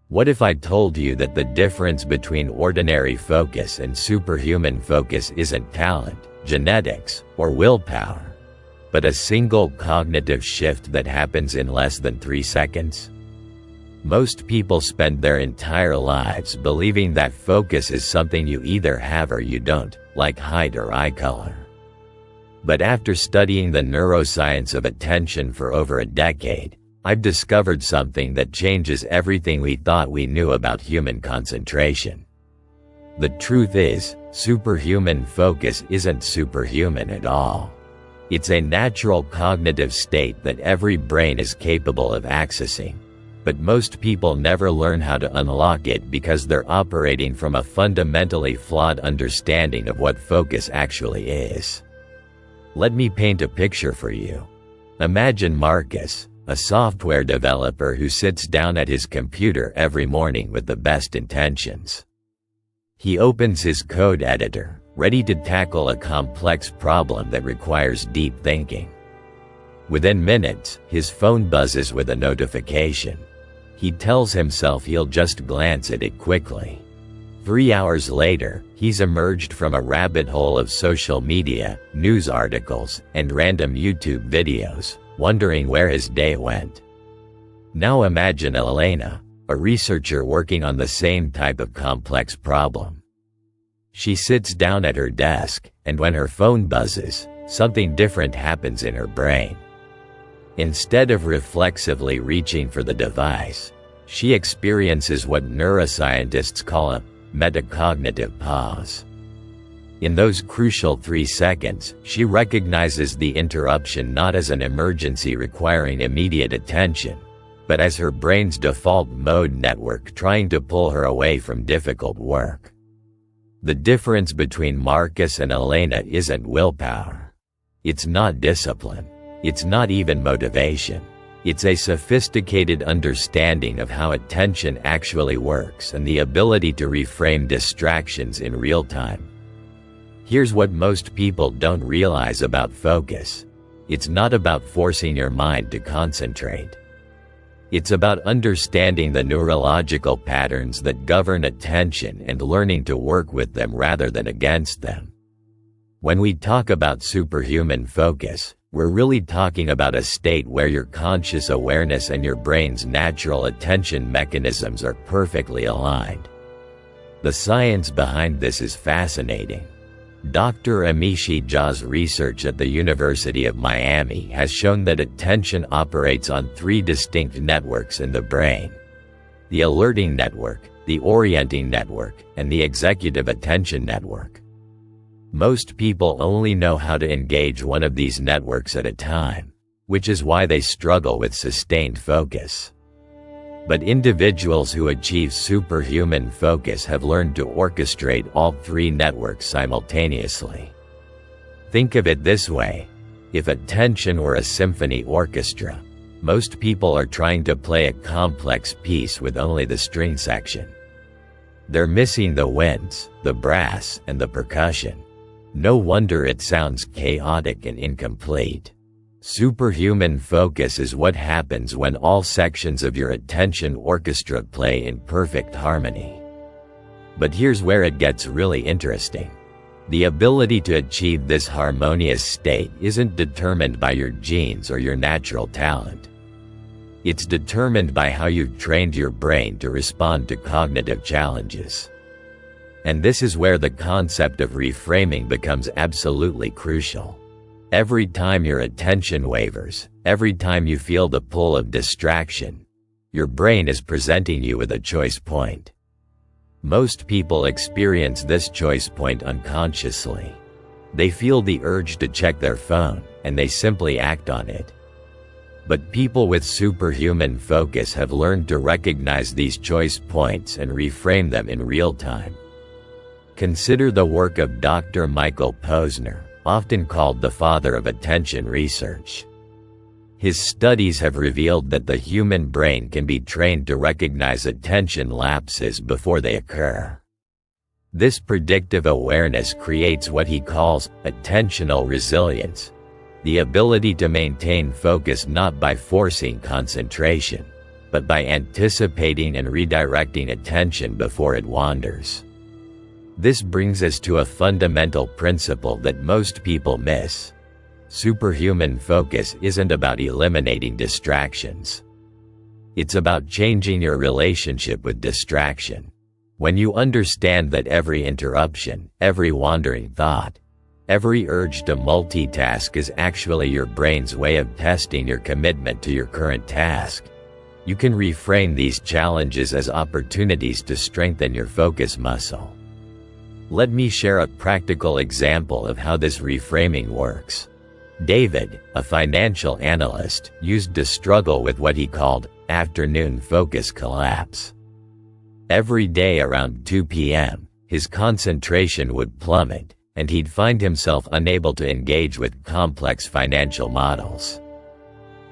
What if I told you that the difference between ordinary focus and superhuman focus isn't talent, genetics, or willpower, but a single cognitive shift that happens in less than 3 seconds? Most people spend their entire lives believing that focus is something you either have or you don't, like height or eye color. But after studying the neuroscience of attention for over a decade, I've discovered something that changes everything we thought we knew about human concentration. The truth is, superhuman focus isn't superhuman at all. It's a natural cognitive state that every brain is capable of accessing, but most people never learn how to unlock it because they're operating from a fundamentally flawed understanding of what focus actually is. Let me paint a picture for you. Imagine Marcus, a software developer who sits down at his computer every morning with the best intentions. He opens his code editor, ready to tackle a complex problem that requires deep thinking. Within minutes, his phone buzzes with a notification. He tells himself he'll just glance at it quickly. 3 hours later, he's emerged from a rabbit hole of social media, news articles, and random YouTube videos, wondering where his day went. Now imagine Elena, a researcher working on the same type of complex problem. She sits down at her desk, and when her phone buzzes, something different happens in her brain. Instead of reflexively reaching for the device, she experiences what neuroscientists call a metacognitive pause. In those crucial 3 seconds, she recognizes the interruption not as an emergency requiring immediate attention, but as her brain's default mode network trying to pull her away from difficult work. The difference between Marcus and Elena isn't willpower. It's not discipline. It's not even motivation. It's a sophisticated understanding of how attention actually works and the ability to reframe distractions in real time. Here's what most people don't realize about focus. It's not about forcing your mind to concentrate. It's about understanding the neurological patterns that govern attention and learning to work with them rather than against them. When we talk about superhuman focus, we're really talking about a state where your conscious awareness and your brain's natural attention mechanisms are perfectly aligned. The science behind this is fascinating. Dr. Amishi Jha's research at the University of Miami has shown that attention operates on 3 distinct networks in the brain: the alerting network, the orienting network, and the executive attention network. Most people only know how to engage one of these networks at a time, which is why they struggle with sustained focus. But individuals who achieve superhuman focus have learned to orchestrate all 3 networks simultaneously. Think of it this way: if attention were a symphony orchestra, most people are trying to play a complex piece with only the string section. They're missing the winds, the brass, and the percussion. No wonder it sounds chaotic and incomplete. Superhuman focus is what happens when all sections of your attention orchestra play in perfect harmony. But here's where it gets really interesting. The ability to achieve this harmonious state isn't determined by your genes or your natural talent. It's determined by how you've trained your brain to respond to cognitive challenges. And this is where the concept of reframing becomes absolutely crucial. Every time your attention wavers, every time you feel the pull of distraction, your brain is presenting you with a choice point. Most people experience this choice point unconsciously. They feel the urge to check their phone, and they simply act on it. But people with superhuman focus have learned to recognize these choice points and reframe them in real time. Consider the work of Dr. Michael Posner, often called the father of attention research. His studies have revealed that the human brain can be trained to recognize attention lapses before they occur. This predictive awareness creates what he calls attentional resilience, the ability to maintain focus not by forcing concentration, but by anticipating and redirecting attention before it wanders. This brings us to a fundamental principle that most people miss. Superhuman focus isn't about eliminating distractions. It's about changing your relationship with distraction. When you understand that every interruption, every wandering thought, every urge to multitask is actually your brain's way of testing your commitment to your current task, you can reframe these challenges as opportunities to strengthen your focus muscle. Let me share a practical example of how this reframing works. David, a financial analyst, used to struggle with what he called afternoon focus collapse. Every day around 2 p.m., his concentration would plummet, and he'd find himself unable to engage with complex financial models.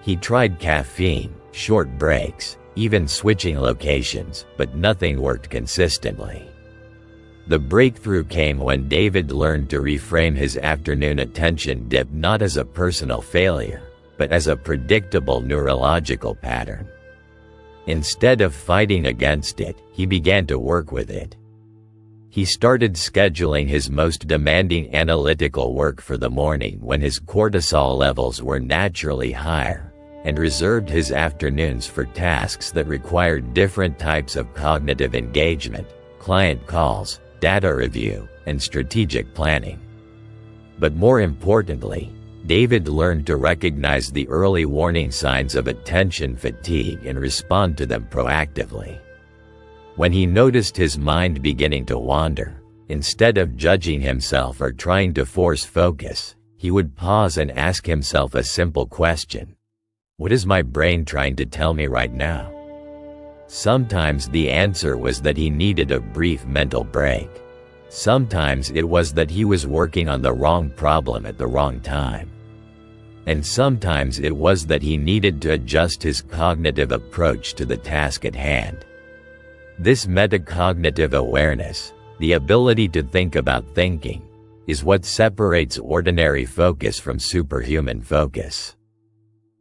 He tried caffeine, short breaks, even switching locations, but nothing worked consistently. The breakthrough came when David learned to reframe his afternoon attention dip not as a personal failure, but as a predictable neurological pattern. Instead of fighting against it, he began to work with it. He started scheduling his most demanding analytical work for the morning when his cortisol levels were naturally higher, and reserved his afternoons for tasks that required different types of cognitive engagement, client calls, data review, and strategic planning. But more importantly, David learned to recognize the early warning signs of attention fatigue and respond to them proactively. When he noticed his mind beginning to wander, instead of judging himself or trying to force focus, he would pause and ask himself a simple question: what is my brain trying to tell me right now? Sometimes the answer was that he needed a brief mental break. Sometimes it was that he was working on the wrong problem at the wrong time. And sometimes it was that he needed to adjust his cognitive approach to the task at hand. This metacognitive awareness, the ability to think about thinking, is what separates ordinary focus from superhuman focus.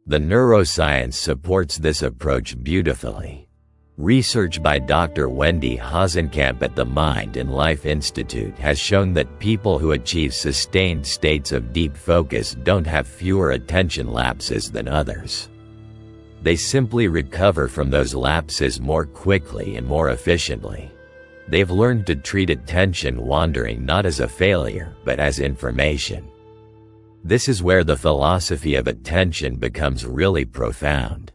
The neuroscience supports this approach beautifully. Research by Dr. Wendy Hasenkamp at the Mind and Life Institute has shown that people who achieve sustained states of deep focus don't have fewer attention lapses than others. They simply recover from those lapses more quickly and more efficiently. They've learned to treat attention wandering not as a failure, but as information. This is where the philosophy of attention becomes really profound.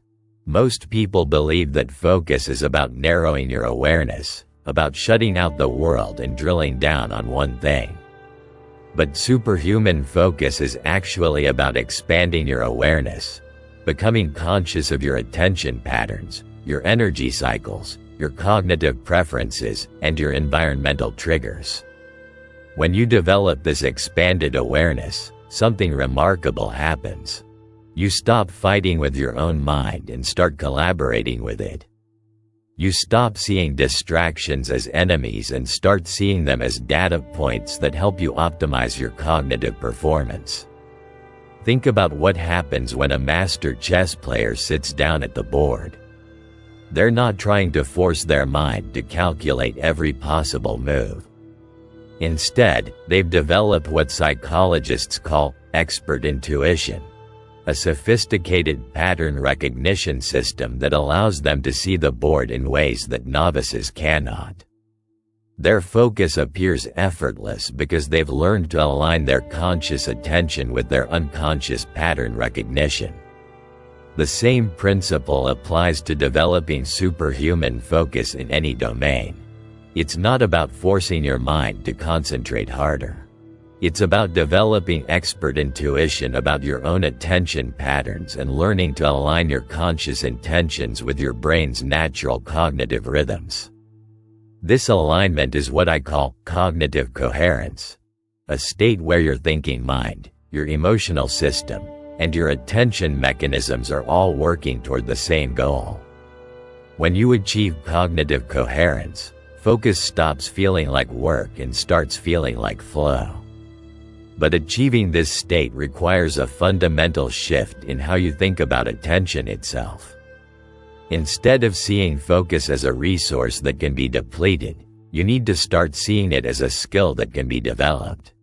Most people believe that focus is about narrowing your awareness, about shutting out the world and drilling down on one thing. But superhuman focus is actually about expanding your awareness, becoming conscious of your attention patterns, your energy cycles, your cognitive preferences, and your environmental triggers. When you develop this expanded awareness, something remarkable happens. You stop fighting with your own mind and start collaborating with it. You stop seeing distractions as enemies and start seeing them as data points that help you optimize your cognitive performance. Think about what happens when a master chess player sits down at the board. They're not trying to force their mind to calculate every possible move. Instead, they've developed what psychologists call expert intuition, a sophisticated pattern recognition system that allows them to see the board in ways that novices cannot. Their focus appears effortless because they've learned to align their conscious attention with their unconscious pattern recognition. The same principle applies to developing superhuman focus in any domain. It's not about forcing your mind to concentrate harder. It's about developing expert intuition about your own attention patterns and learning to align your conscious intentions with your brain's natural cognitive rhythms. This alignment is what I call cognitive coherence, a state where your thinking mind, your emotional system, and your attention mechanisms are all working toward the same goal. When you achieve cognitive coherence, focus stops feeling like work and starts feeling like flow. But achieving this state requires a fundamental shift in how you think about attention itself. Instead of seeing focus as a resource that can be depleted, you need to start seeing it as a skill that can be developed.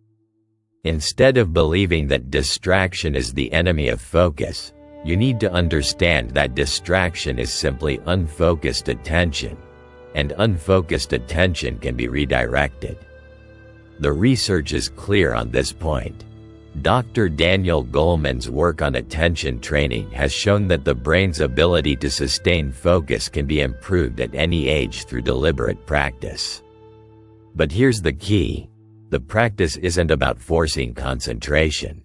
Instead of believing that distraction is the enemy of focus, you need to understand that distraction is simply unfocused attention, and unfocused attention can be redirected. The research is clear on this point. Dr. Daniel Goleman's work on attention training has shown that the brain's ability to sustain focus can be improved at any age through deliberate practice. But here's the key: the practice isn't about forcing concentration.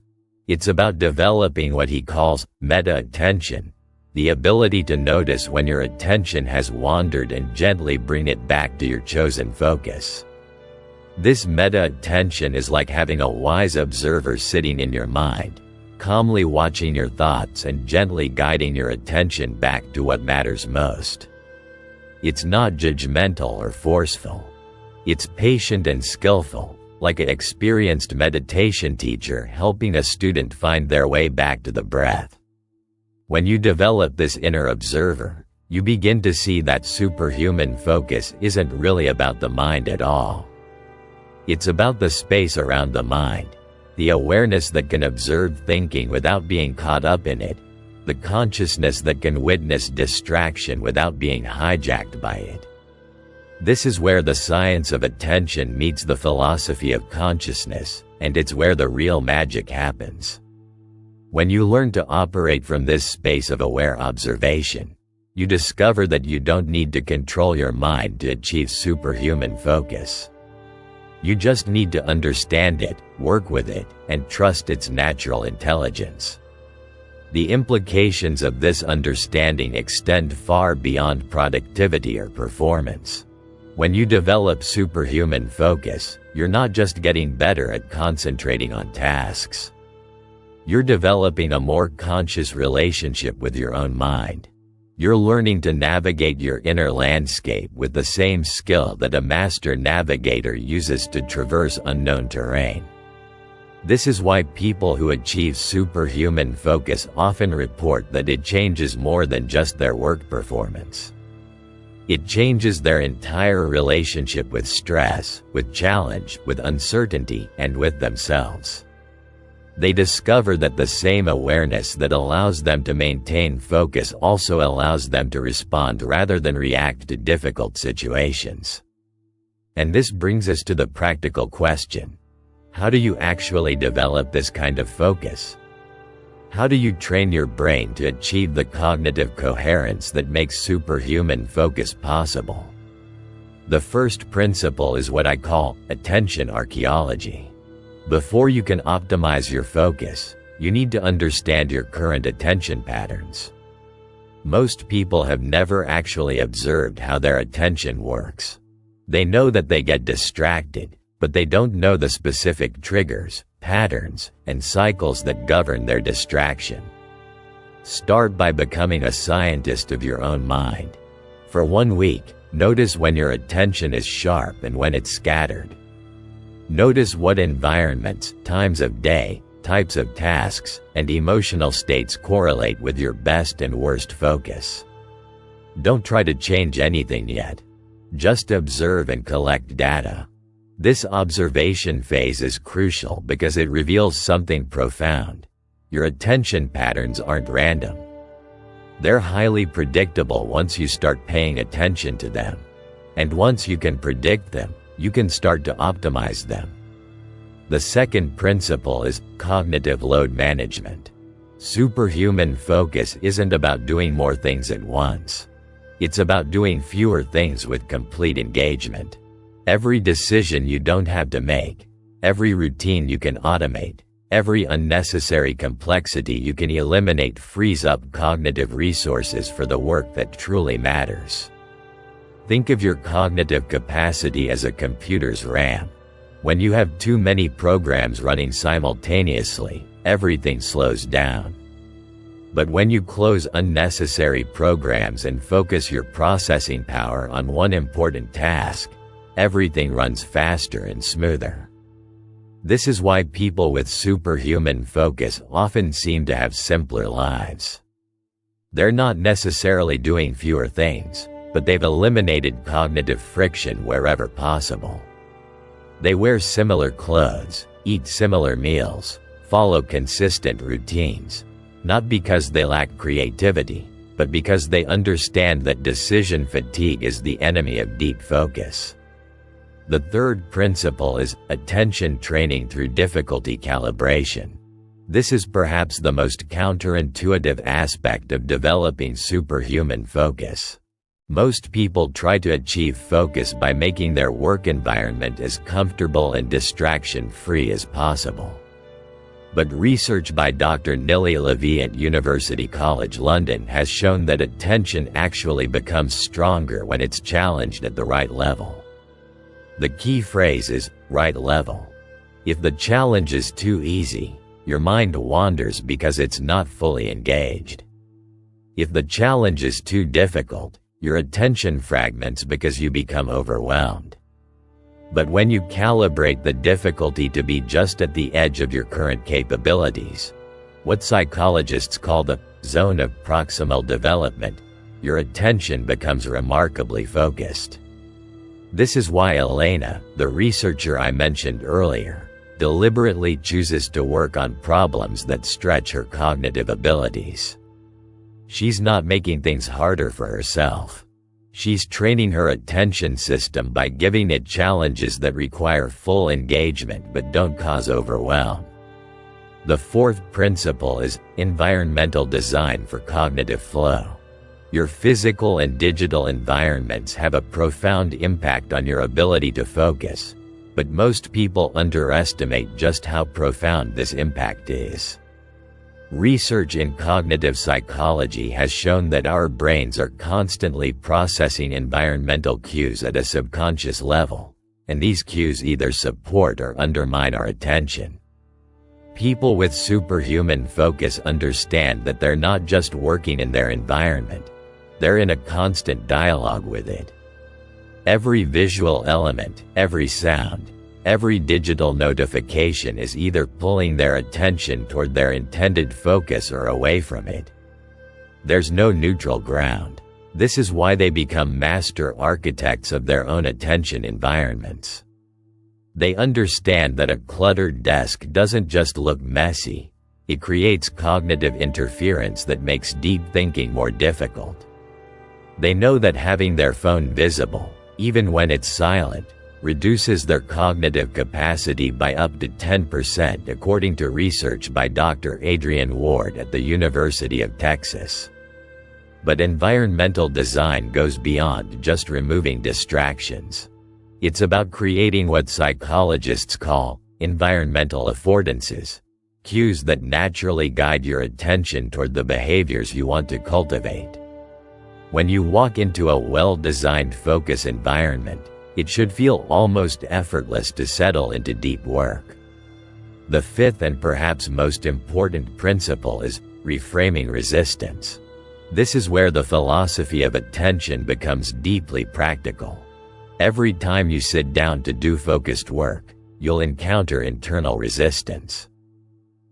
It's about developing what he calls meta-attention, the ability to notice when your attention has wandered and gently bring it back to your chosen focus. This meta-attention is like having a wise observer sitting in your mind, calmly watching your thoughts and gently guiding your attention back to what matters most. It's not judgmental or forceful. It's patient and skillful, like an experienced meditation teacher helping a student find their way back to the breath. When you develop this inner observer, you begin to see that superhuman focus isn't really about the mind at all. It's about the space around the mind, the awareness that can observe thinking without being caught up in it, the consciousness that can witness distraction without being hijacked by it. This is where the science of attention meets the philosophy of consciousness, and it's where the real magic happens. When you learn to operate from this space of aware observation, you discover that you don't need to control your mind to achieve superhuman focus. You just need to understand it, work with it, and trust its natural intelligence. The implications of this understanding extend far beyond productivity or performance. When you develop superhuman focus, you're not just getting better at concentrating on tasks. You're developing a more conscious relationship with your own mind. You're learning to navigate your inner landscape with the same skill that a master navigator uses to traverse unknown terrain. This is why people who achieve superhuman focus often report that it changes more than just their work performance. It changes their entire relationship with stress, with challenge, with uncertainty, and with themselves. They discover that the same awareness that allows them to maintain focus also allows them to respond rather than react to difficult situations. And this brings us to the practical question: how do you actually develop this kind of focus? How do you train your brain to achieve the cognitive coherence that makes superhuman focus possible? The first principle is what I call attention archaeology. Before you can optimize your focus, you need to understand your current attention patterns. Most people have never actually observed how their attention works. They know that they get distracted, but they don't know the specific triggers, patterns, and cycles that govern their distraction. Start by becoming a scientist of your own mind. For 1 week, notice when your attention is sharp and when it's scattered. Notice what environments, times of day, types of tasks, and emotional states correlate with your best and worst focus. Don't try to change anything yet. Just observe and collect data. This observation phase is crucial because it reveals something profound. Your attention patterns aren't random. They're highly predictable once you start paying attention to them. And once you can predict them, you can start to optimize them. The second principle is cognitive load management. Superhuman focus isn't about doing more things at once. It's about doing fewer things with complete engagement. Every decision you don't have to make, every routine you can automate, every unnecessary complexity you can eliminate frees up cognitive resources for the work that truly matters. Think of your cognitive capacity as a computer's RAM. When you have too many programs running simultaneously, everything slows down. But when you close unnecessary programs and focus your processing power on one important task, everything runs faster and smoother. This is why people with superhuman focus often seem to have simpler lives. They're not necessarily doing fewer things, but they've eliminated cognitive friction wherever possible. They wear similar clothes, eat similar meals, follow consistent routines, not because they lack creativity, but because they understand that decision fatigue is the enemy of deep focus. The third principle is attention training through difficulty calibration. This is perhaps the most counterintuitive aspect of developing superhuman focus. Most people try to achieve focus by making their work environment as comfortable and distraction-free as possible. But research by Dr. Nili Levy at University College London has shown that attention actually becomes stronger when it's challenged at the right level. The key phrase is right level. If the challenge is too easy, your mind wanders because it's not fully engaged. If the challenge is too difficult, your attention fragments because you become overwhelmed. But when you calibrate the difficulty to be just at the edge of your current capabilities, what psychologists call the zone of proximal development, your attention becomes remarkably focused. This is why Elena, the researcher I mentioned earlier, deliberately chooses to work on problems that stretch her cognitive abilities. She's not making things harder for herself. She's training her attention system by giving it challenges that require full engagement but don't cause overwhelm. The fourth principle is environmental design for cognitive flow. Your physical and digital environments have a profound impact on your ability to focus, but most people underestimate just how profound this impact is. Research in cognitive psychology has shown that our brains are constantly processing environmental cues at a subconscious level, and these cues either support or undermine our attention. People with superhuman focus understand that they're not just working in their environment, they're in a constant dialogue with it. Every visual element, every sound, every digital notification is either pulling their attention toward their intended focus or away from it. There's no neutral ground. This is why they become master architects of their own attention environments. They understand that a cluttered desk doesn't just look messy, it creates cognitive interference that makes deep thinking more difficult. They know that having their phone visible, even when it's silent, reduces their cognitive capacity by up to 10% according to research by Dr. Adrian Ward at the University of Texas. But environmental design goes beyond just removing distractions. It's about creating what psychologists call environmental affordances, cues that naturally guide your attention toward the behaviors you want to cultivate. When you walk into a well-designed focus environment, it should feel almost effortless to settle into deep work. The fifth and perhaps most important principle is reframing resistance. This is where the philosophy of attention becomes deeply practical. Every time you sit down to do focused work, you'll encounter internal resistance.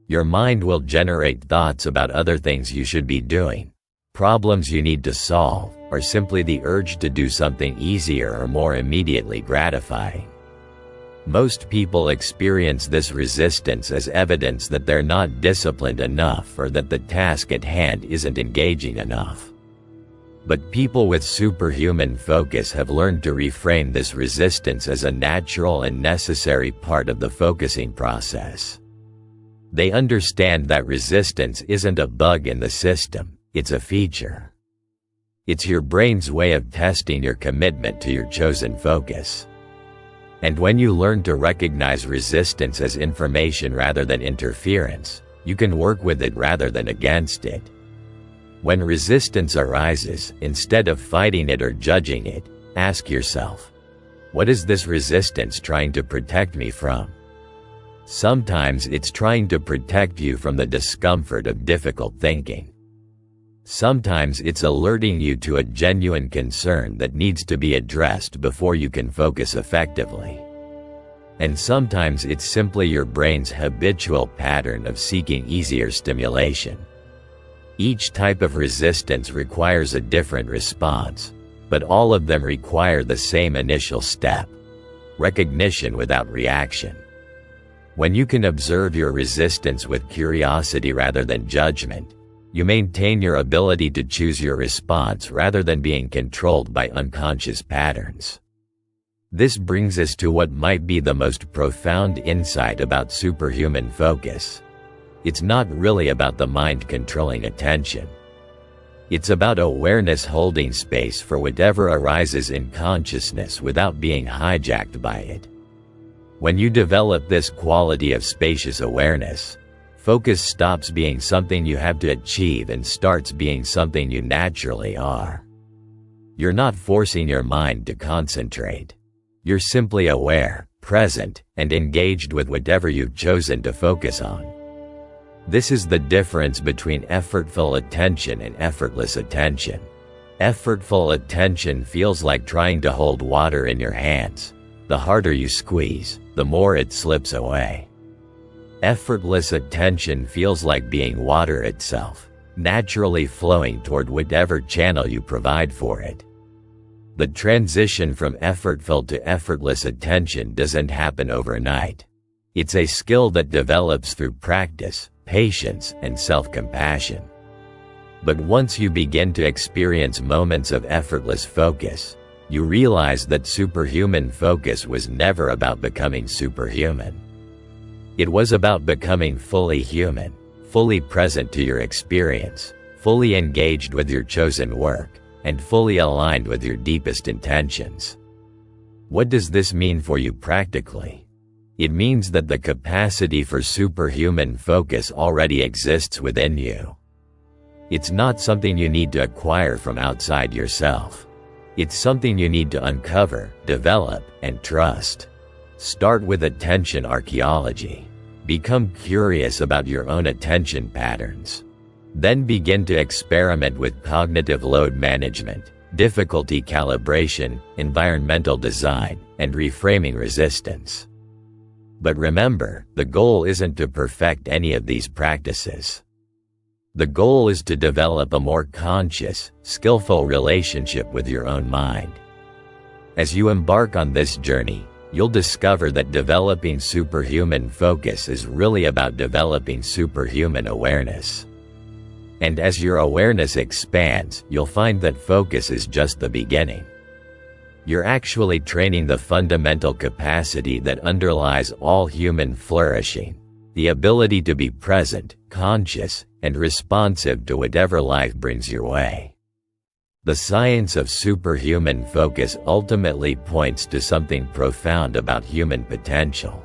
Your mind will generate thoughts about other things you should be doing, problems you need to solve, or simply the urge to do something easier or more immediately gratifying. Most people experience this resistance as evidence that they're not disciplined enough or that the task at hand isn't engaging enough. But people with superhuman focus have learned to reframe this resistance as a natural and necessary part of the focusing process. They understand that resistance isn't a bug in the system, it's a feature. It's your brain's way of testing your commitment to your chosen focus. And when you learn to recognize resistance as information rather than interference, you can work with it rather than against it. When resistance arises, instead of fighting it or judging it, ask yourself, what is this resistance trying to protect me from? Sometimes it's trying to protect you from the discomfort of difficult thinking. Sometimes it's alerting you to a genuine concern that needs to be addressed before you can focus effectively. And sometimes it's simply your brain's habitual pattern of seeking easier stimulation. Each type of resistance requires a different response, but all of them require the same initial step: recognition without reaction. When you can observe your resistance with curiosity rather than judgment, you maintain your ability to choose your response rather than being controlled by unconscious patterns. This brings us to what might be the most profound insight about superhuman focus. It's not really about the mind controlling attention. It's about awareness holding space for whatever arises in consciousness without being hijacked by it. When you develop this quality of spacious awareness, focus stops being something you have to achieve and starts being something you naturally are. You're not forcing your mind to concentrate. You're simply aware, present, and engaged with whatever you've chosen to focus on. This is the difference between effortful attention and effortless attention. Effortful attention feels like trying to hold water in your hands. The harder you squeeze, the more it slips away. Effortless attention feels like being water itself, naturally flowing toward whatever channel you provide for it. The transition from effortful to effortless attention doesn't happen overnight. It's a skill that develops through practice, patience, and self-compassion. But once you begin to experience moments of effortless focus, you realize that superhuman focus was never about becoming superhuman. It was about becoming fully human, fully present to your experience, fully engaged with your chosen work, and fully aligned with your deepest intentions. What does this mean for you practically? It means that the capacity for superhuman focus already exists within you. It's not something you need to acquire from outside yourself. It's something you need to uncover, develop, and trust. Start with attention archaeology. Become curious about your own attention patterns. Then begin to experiment with cognitive load management, difficulty calibration, environmental design, and reframing resistance. But remember, the goal isn't to perfect any of these practices. The goal is to develop a more conscious, skillful relationship with your own mind. As you embark on this journey, you'll discover that developing superhuman focus is really about developing superhuman awareness. And as your awareness expands, you'll find that focus is just the beginning. You're actually training the fundamental capacity that underlies all human flourishing, the ability to be present, conscious, and responsive to whatever life brings your way. The science of superhuman focus ultimately points to something profound about human potential.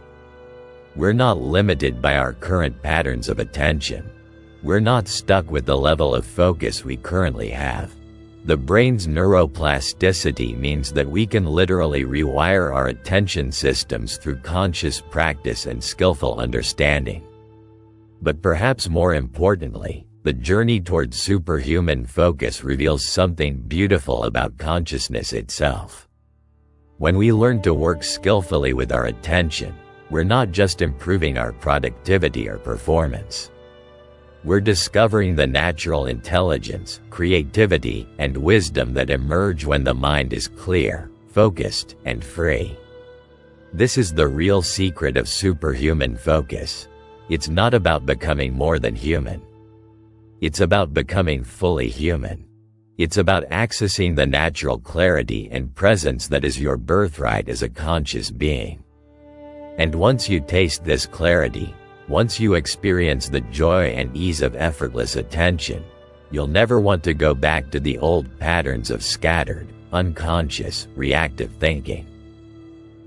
We're not limited by our current patterns of attention. We're not stuck with the level of focus we currently have. The brain's neuroplasticity means that we can literally rewire our attention systems through conscious practice and skillful understanding. But perhaps more importantly, the journey towards superhuman focus reveals something beautiful about consciousness itself. When we learn to work skillfully with our attention, we're not just improving our productivity or performance. We're discovering the natural intelligence, creativity, and wisdom that emerge when the mind is clear, focused, and free. This is the real secret of superhuman focus. It's not about becoming more than human. It's about becoming fully human. It's about accessing the natural clarity and presence that is your birthright as a conscious being. And once you taste this clarity, once you experience the joy and ease of effortless attention, you'll never want to go back to the old patterns of scattered, unconscious, reactive thinking.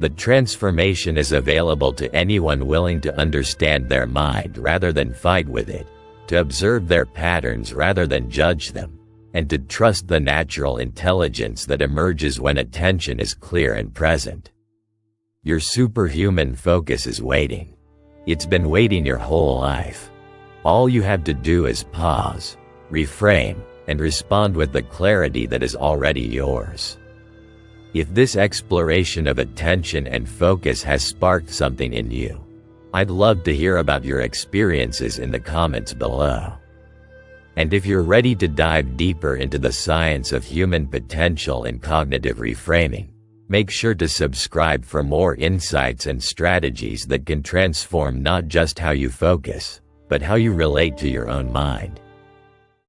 The transformation is available to anyone willing to understand their mind rather than fight with it, to observe their patterns rather than judge them, and to trust the natural intelligence that emerges when attention is clear and present. Your superhuman focus is waiting. It's been waiting your whole life. All you have to do is pause, reframe, and respond with the clarity that is already yours. If this exploration of attention and focus has sparked something in you, I'd love to hear about your experiences in the comments below. And if you're ready to dive deeper into the science of human potential and cognitive reframing, make sure to subscribe for more insights and strategies that can transform not just how you focus, but how you relate to your own mind.